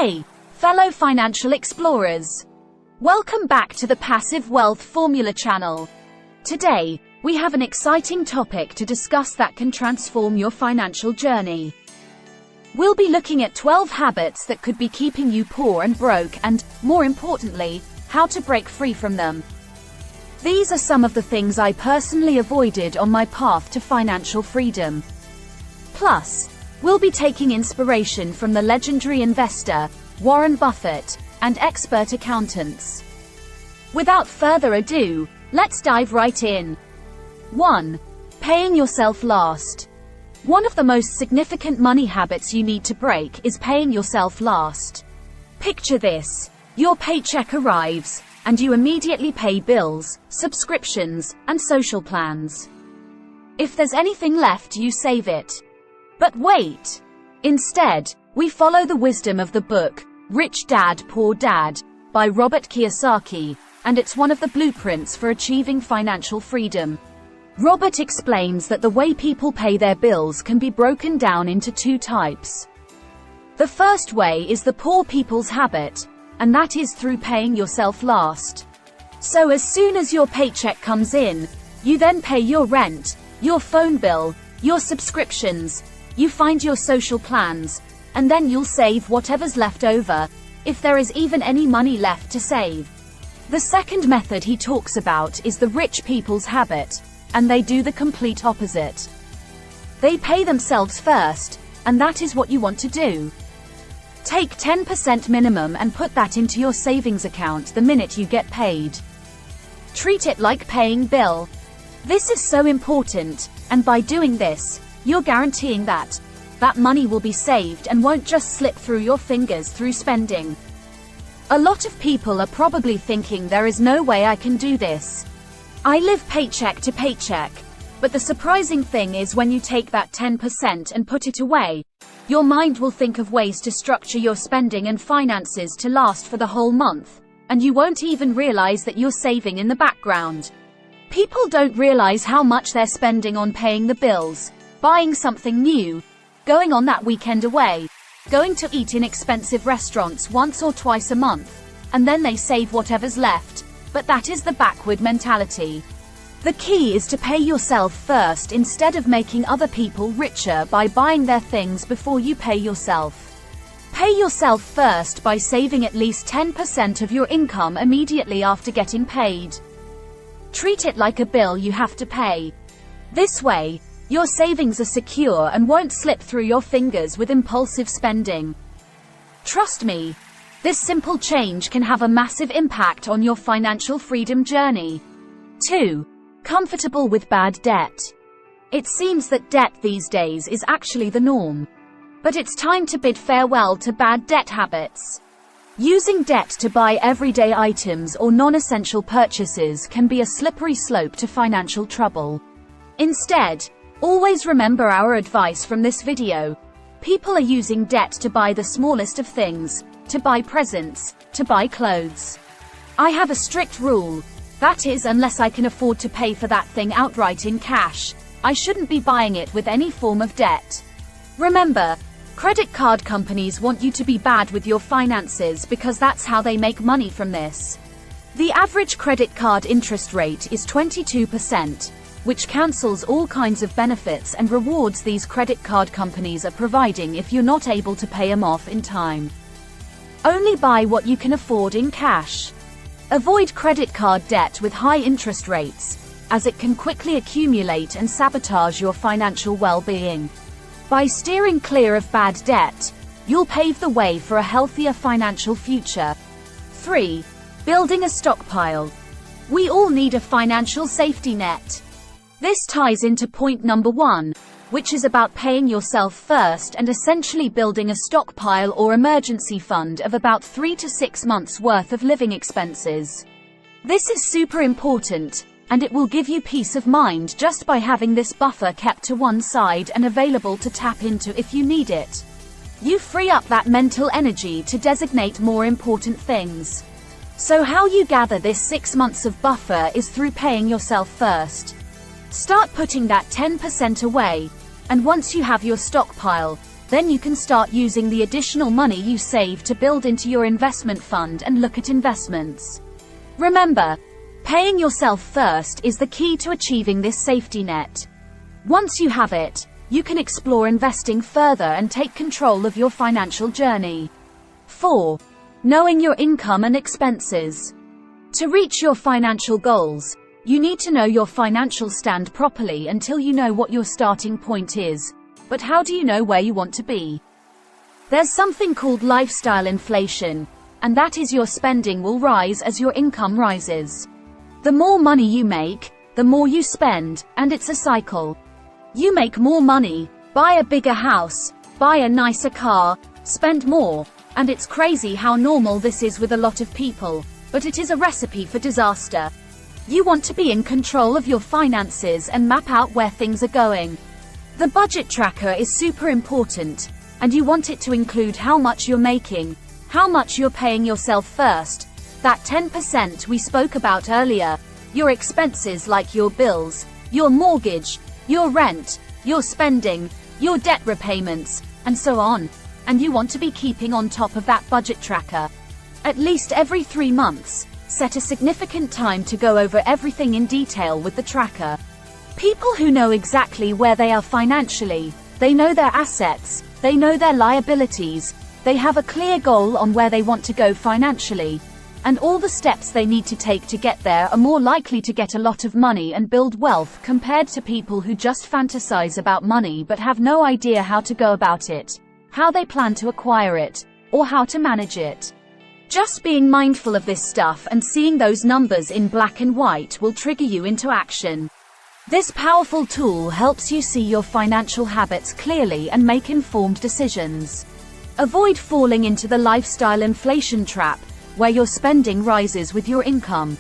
Hey, fellow financial explorers. Welcome back to the Passive Wealth Formula channel. Today, we have an exciting topic to discuss that can transform your financial journey. We'll be looking at 12 habits that could be keeping you poor and broke and, more importantly, how to break free from them. These are some of the things I personally avoided on my path to financial freedom. Plus, we'll be taking inspiration from the legendary investor, Warren Buffett, and expert accountants. Without further ado, let's dive right in. 1. Paying yourself last. One of the most significant money habits you need to break is paying yourself last. Picture this: your paycheck arrives, and you immediately pay bills, subscriptions, and social plans. If there's anything left, you save it. But wait! Instead, we follow the wisdom of the book, Rich Dad, Poor Dad, by Robert Kiyosaki, and it's one of the blueprints for achieving financial freedom. Robert explains that the way people pay their bills can be broken down into two types. The first way is the poor people's habit, and that is through paying yourself last. So as soon as your paycheck comes in, you then pay your rent, your phone bill, your subscriptions, you find your social plans, and then you'll save whatever's left over, if there is even any money left to save. The second method he talks about is the rich people's habit, and they do the complete opposite. They pay themselves first, and that is what you want to do. Take 10% minimum and put that into your savings account the minute you get paid. Treat it like paying bill. This is so important, and by doing this, you're guaranteeing that money will be saved and won't just slip through your fingers through spending. A lot of people are probably thinking, there is no way I can do this. I live paycheck to paycheck. But the surprising thing is, when you take that 10% and put it away, your mind will think of ways to structure your spending and finances to last for the whole month, and you won't even realize that you're saving in the background. People don't realize how much they're spending on paying the bills, buying something new, going on that weekend away, going to eat in expensive restaurants once or twice a month, and then they save whatever's left, but that is the backward mentality. The key is to pay yourself first instead of making other people richer by buying their things before you pay yourself. Pay yourself first by saving at least 10% of your income immediately after getting paid. Treat it like a bill you have to pay. This way, your savings are secure and won't slip through your fingers with impulsive spending. Trust me, this simple change can have a massive impact on your financial freedom journey. 2. Comfortable with bad debt. It seems that debt these days is actually the norm. But it's time to bid farewell to bad debt habits. Using debt to buy everyday items or non-essential purchases can be a slippery slope to financial trouble. Instead, always remember our advice from this video. People are using debt to buy the smallest of things, to buy presents, to buy clothes. I have a strict rule. That is, unless I can afford to pay for that thing outright in cash, I shouldn't be buying it with any form of debt. Remember, credit card companies want you to be bad with your finances because that's how they make money from this. The average credit card interest rate is 22%. Which cancels all kinds of benefits and rewards these credit card companies are providing if you're not able to pay them off in time. Only buy what you can afford in cash. Avoid credit card debt with high interest rates, as it can quickly accumulate and sabotage your financial well-being. By steering clear of bad debt, you'll pave the way for a healthier financial future. 3. Building a stockpile. We all need a financial safety net. This ties into point number 1, which is about paying yourself first and essentially building a stockpile or emergency fund of about 3 to 6 months worth of living expenses. This is super important, and it will give you peace of mind just by having this buffer kept to one side and available to tap into if you need it. You free up that mental energy to designate more important things. So how you gather this 6 months of buffer is through paying yourself first. Start putting that 10% away, and once you have your stockpile, Then you can start using the additional money you save to build into your investment fund and look at investments. Remember, paying yourself first is the key to achieving this safety net. Once you have it, you can explore investing further and take control of your financial journey. 4. Knowing your income and expenses. To reach your financial goals, you need to know your financial stand properly until you know what your starting point is. But how do you know where you want to be? There's something called lifestyle inflation, and that is your spending will rise as your income rises. The more money you make, the more you spend, and it's a cycle. You make more money, buy a bigger house, buy a nicer car, spend more, and it's crazy how normal this is with a lot of people, but it is a recipe for disaster. You want to be in control of your finances and map out where things are going. The budget tracker is super important, and you want it to include how much you're making, how much you're paying yourself first, that 10% we spoke about earlier, your expenses like your bills, your mortgage, your rent, your spending, your debt repayments, and so on. And you want to be keeping on top of that budget tracker. At least every 3 months, set a significant time to go over everything in detail with the tracker. People who know exactly where they are financially, they know their assets, they know their liabilities, they have a clear goal on where they want to go financially, and all the steps they need to take to get there are more likely to get a lot of money and build wealth compared to people who just fantasize about money but have no idea how to go about it, how they plan to acquire it, or how to manage it. Just being mindful of this stuff and seeing those numbers in black and white will trigger you into action. This powerful tool helps you see your financial habits clearly and make informed decisions. Avoid falling into the lifestyle inflation trap, where your spending rises with your income.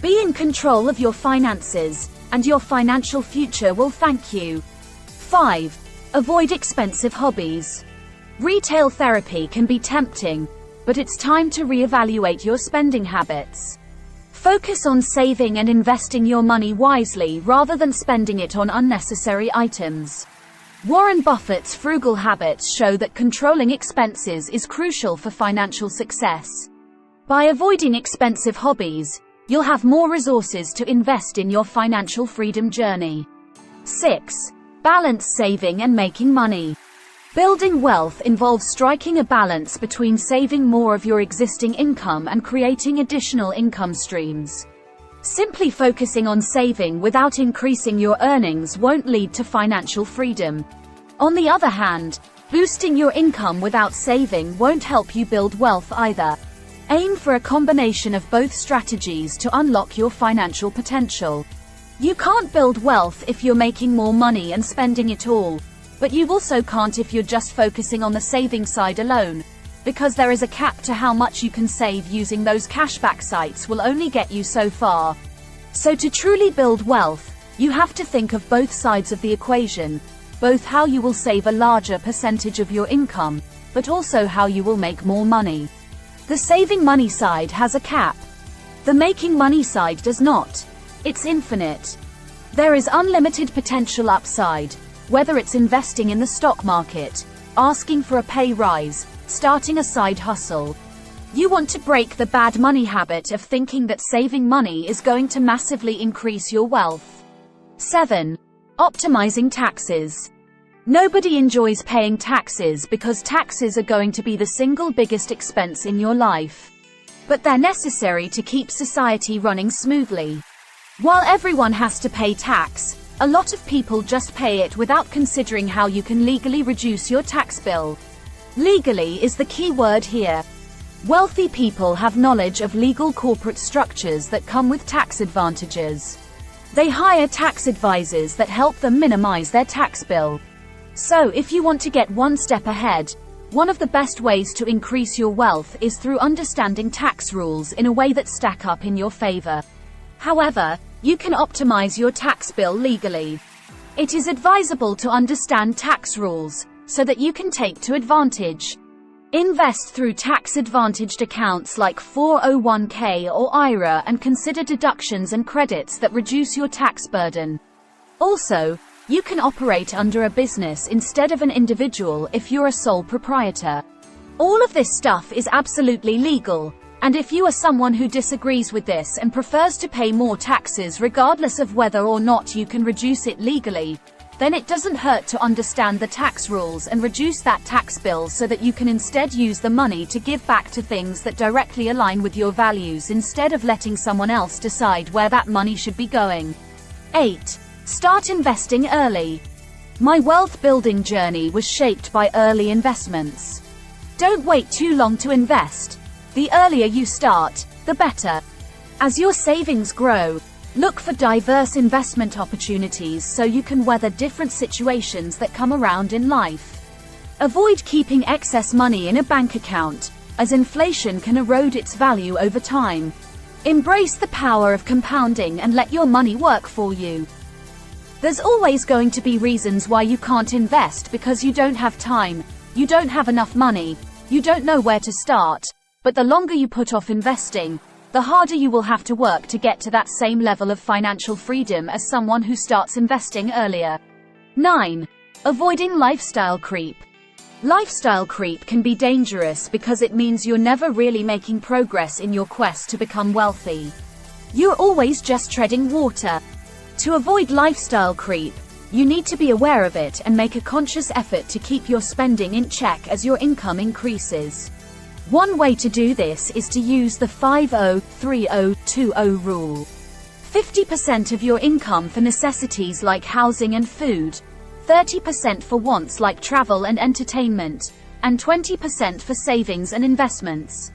Be in control of your finances, and your financial future will thank you. 5. Avoid expensive hobbies. Retail therapy can be tempting, but it's time to reevaluate your spending habits. Focus on saving and investing your money wisely rather than spending it on unnecessary items. Warren Buffett's frugal habits show that controlling expenses is crucial for financial success. By avoiding expensive hobbies, you'll have more resources to invest in your financial freedom journey. 6. Balance saving and making money. Building wealth involves striking a balance between saving more of your existing income and creating additional income streams. Simply focusing on saving without increasing your earnings won't lead to financial freedom. On the other hand, boosting your income without saving won't help you build wealth either. Aim for a combination of both strategies to unlock your financial potential. You can't build wealth if you're making more money and spending it all. But you also can't if you're just focusing on the saving side alone, because there is a cap to how much you can save using those cashback sites will only get you so far. So to truly build wealth, you have to think of both sides of the equation, both how you will save a larger percentage of your income, but also how you will make more money. The saving money side has a cap. The making money side does not. It's infinite. There is unlimited potential upside. Whether it's investing in the stock market, asking for a pay rise, starting a side hustle. You want to break the bad money habit of thinking that saving money is going to massively increase your wealth. 7. Optimizing taxes. Nobody enjoys paying taxes because taxes are going to be the single biggest expense in your life. But they're necessary to keep society running smoothly. While everyone has to pay tax, a lot of people just pay it without considering how you can legally reduce your tax bill. Legally is the key word here. Wealthy people have knowledge of legal corporate structures that come with tax advantages. They hire tax advisors that help them minimize their tax bill. So if you want to get one step ahead, one of the best ways to increase your wealth is through understanding tax rules in a way that stack up in your favor. However, you can optimize your tax bill legally. It is advisable to understand tax rules, so that you can take to advantage. Invest through tax-advantaged accounts like 401k or IRA and consider deductions and credits that reduce your tax burden. Also, You can operate under a business instead of an individual if you're a sole proprietor. All of this stuff is absolutely legal, and if you are someone who disagrees with this and prefers to pay more taxes regardless of whether or not you can reduce it legally, then it doesn't hurt to understand the tax rules and reduce that tax bill so that you can instead use the money to give back to things that directly align with your values instead of letting someone else decide where that money should be going. 8. Start investing early. My wealth building journey was shaped by early investments. Don't wait too long to invest. The earlier you start, the better. As your savings grow, look for diverse investment opportunities so you can weather different situations that come around in life. Avoid keeping excess money in a bank account, as inflation can erode its value over time. Embrace the power of compounding and let your money work for you. There's always going to be reasons why you can't invest because you don't have time, you don't have enough money, you don't know where to start, but the longer you put off investing, the harder you will have to work to get to that same level of financial freedom as someone who starts investing earlier. 9. Avoiding lifestyle creep. Lifestyle creep can be dangerous because it means you're never really making progress in your quest to become wealthy. You're always just treading water. To avoid lifestyle creep, you need to be aware of it and make a conscious effort to keep your spending in check as your income increases. One way to do this is to use the 50-30-20 rule. 50% of your income for necessities like housing and food, 30% for wants like travel and entertainment, and 20% for savings and investments.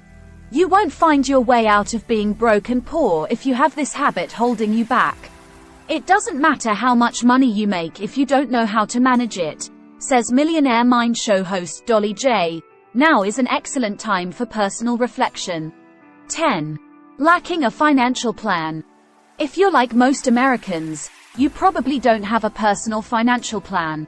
You won't find your way out of being broke and poor if you have this habit holding you back. It doesn't matter how much money you make if you don't know how to manage it, says Millionaire Mind Show host Dolly J. Now is an excellent time for personal reflection. 10. Lacking a financial plan. If you're like most Americans, you probably don't have a personal financial plan.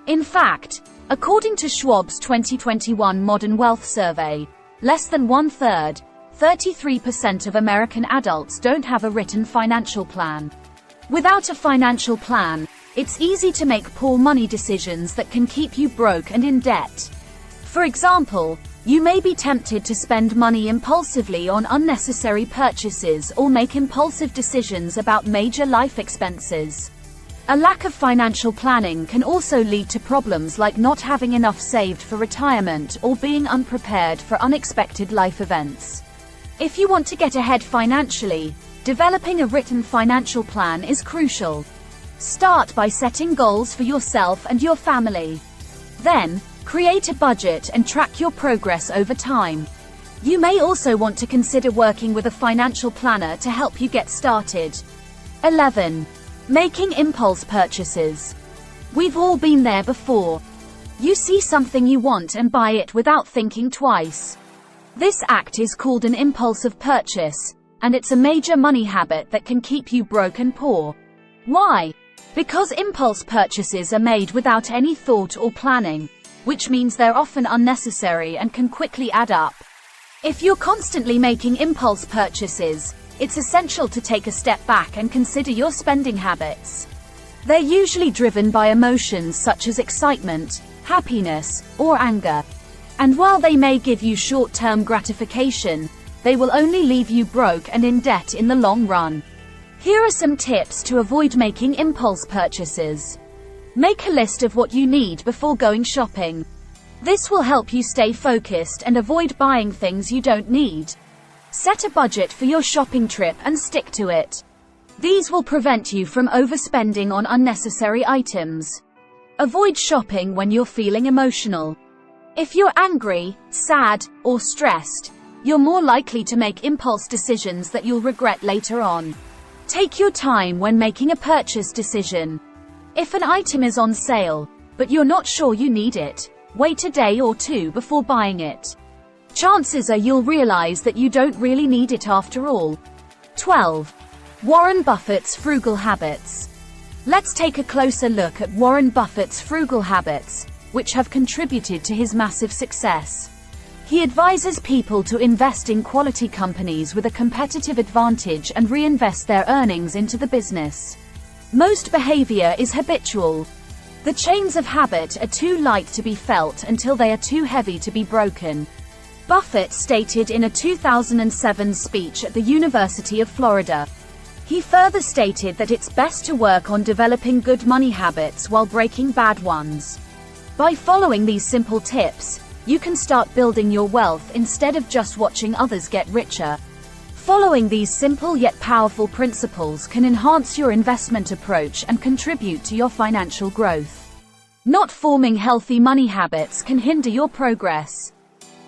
In fact, according to Schwab's 2021 Modern Wealth Survey, less than 1/3, 33% of American adults don't have a written financial plan. Without a financial plan, it's easy to make poor money decisions that can keep you broke and in debt. For example, you may be tempted to spend money impulsively on unnecessary purchases or make impulsive decisions about major life expenses. A lack of financial planning can also lead to problems like not having enough saved for retirement or being unprepared for unexpected life events. If you want to get ahead financially, developing a written financial plan is crucial. Start by setting goals for yourself and your family. Then, create a budget and track your progress over time. You may also want to consider working with a financial planner to help you get started. 11. Making impulse purchases. We've all been there before. You see something you want and buy it without thinking twice. This act is called an impulsive purchase, and it's a major money habit that can keep you broke and poor. Why? Because impulse purchases are made without any thought or planning, which means they're often unnecessary and can quickly add up. If you're constantly making impulse purchases, it's essential to take a step back and consider your spending habits. They're usually driven by emotions such as excitement, happiness, or anger. And while they may give you short-term gratification, they will only leave you broke and in debt in the long run. Here are some tips to avoid making impulse purchases. Make a list of what you need before going shopping. This will help you stay focused and avoid buying things you don't need. Set a budget for your shopping trip and stick to it. These will prevent you from overspending on unnecessary items. Avoid shopping when you're feeling emotional. If you're angry, sad, or stressed, you're more likely to make impulse decisions that you'll regret later on. Take your time when making a purchase decision. If an item is on sale, but you're not sure you need it, wait a day or two before buying it. Chances are you'll realize that you don't really need it after all. 12. Warren Buffett's frugal habits. Let's take a closer look at Warren Buffett's frugal habits, which have contributed to his massive success. He advises people to invest in quality companies with a competitive advantage and reinvest their earnings into the business. Most behavior is habitual. The chains of habit are too light to be felt until they are too heavy to be broken. Buffett stated in a 2007 speech at the University of Florida. He further stated that it's best to work on developing good money habits while breaking bad ones. By following these simple tips, you can start building your wealth instead of just watching others get richer. Following these simple yet powerful principles can enhance your investment approach and contribute to your financial growth. Not forming healthy money habits can hinder your progress.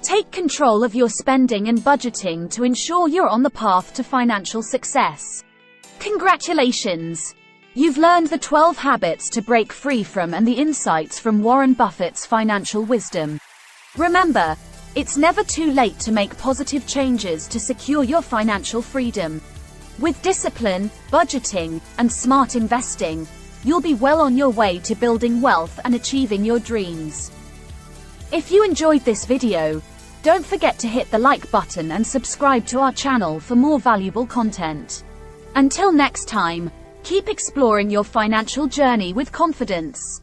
Take control of your spending and budgeting to ensure you're on the path to financial success. Congratulations! You've learned the 12 habits to break free from and the insights from Warren Buffett's financial wisdom. Remember, it's never too late to make positive changes to secure your financial freedom. With discipline, budgeting, and smart investing, you'll be well on your way to building wealth and achieving your dreams. If you enjoyed this video, don't forget to hit the like button and subscribe to our channel for more valuable content. Until next time, keep exploring your financial journey with confidence.